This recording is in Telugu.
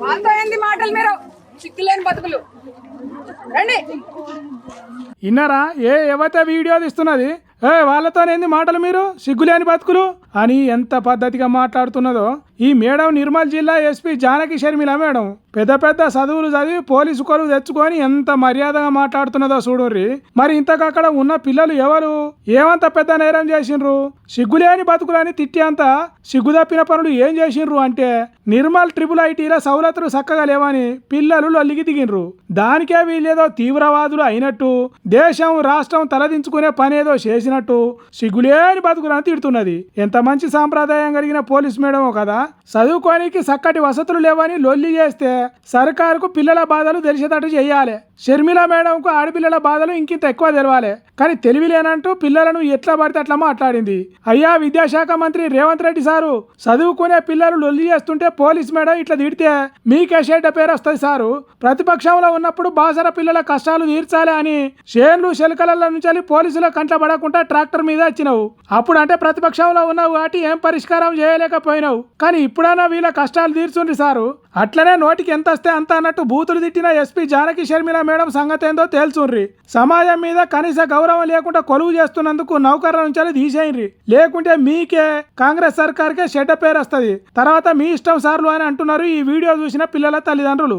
వాళ్ళతో ఏంది మాటలు మీరు సిగ్గులేని బతుకులు రండి. ఇన్నారా ఎవరైతే వీడియో తీస్తున్నది వాళ్ళతోనేంది మాటలు మీరు సిగ్గులేని బతుకులు అని ఎంత పద్ధతిగా మాట్లాడుతున్నదో ఈ మేడం నిర్మల్ జిల్లా ఎస్పీ జానకి షర్మిల మేడం పెద్ద పెద్ద చదువులు చదివి పోలీసు కొలువు తెచ్చుకొని ఎంత మర్యాదగా మాట్లాడుతున్నదో చూడుర్రి. మరి ఇంతకక్కడ ఉన్న పిల్లలు ఎవరు ఏమంత పెద్ద నేరం చేసిండ్రు? సిగ్గులేని బతుకులని తిట్టేంత సిగ్గు తప్పిన పనులు ఏం చేసిండ్రు అంటే నిర్మల్ IIITల సౌలతులు చక్కగా లేవని పిల్లలు లొల్లికి దిగిండ్రు. దానికే వీళ్ళేదో తీవ్రవాదులు అయినట్టు దేశం రాష్ట్రం తలదించుకునే పనేదో చేసినట్టు సిగ్గులేని బతుకులని తిడుతున్నది. ఎంత మంచి సాంప్రదాయం కలిగిన పోలీస్ మేడమో కదా. చదువుకోనికి చక్కటి వసతులు లేవని లొల్లి చేస్తే సర్కారుకు పిల్లల బాధలు తెలిసేటట్టు చెయ్యాలి. షర్మిల మేడంకు ఆడపిల్లల బాధలు ఇంకింత ఎక్కువ తెలవాలి. కానీ తెలివి లేనంటూ పిల్లలను ఎట్లా పడితే అట్లా మాట్లాడింది. అయ్యా విద్యాశాఖ మంత్రి రేవంత్ రెడ్డి సారు, చదువుకునే పిల్లలు లొల్లి చేస్తుంటే పోలీస్ మేడం ఇట్లా తిడితే మీకే చెడ్డ పేరు వస్తుంది సారు. ప్రతిపక్షంలో ఉన్నప్పుడు బాసర పిల్లల కష్టాలు తీర్చాలి అని చేన్లు శెలకల నుంచి పోలీసుల కంట్ల పడకుండా ట్రాక్టర్ మీద వచ్చినావు. అప్పుడు అంటే ప్రతిపక్షంలో ఉన్నావు కాబట్టి ఏం పరిష్కారం చేయలేకపోయినావు. కానీ ఇప్పుడైనా వీళ్ళ కష్టాలు తీర్చుండ్రి సారు. అట్లనే నోటికి ఎంత వస్తే అంత అన్నట్టు బూతులు తిట్టిన ఎస్పీ జానకి షర్మిల మేడం సంగతి ఏందో తేల్చుండ్రి. సమాజం మీద కనీస గౌరవం లేకుండా కొలువు చేస్తున్నందుకు నౌకర్ల నుంచి తీసేయండి. లేకుంటే మీకే కాంగ్రెస్ సర్కార్కే చెడ్డ పేరు వస్తుంది. తర్వాత మీ ఇష్టం సార్లు అని అంటున్నారు ఈ వీడియో చూసిన పిల్లల తల్లిదండ్రులు.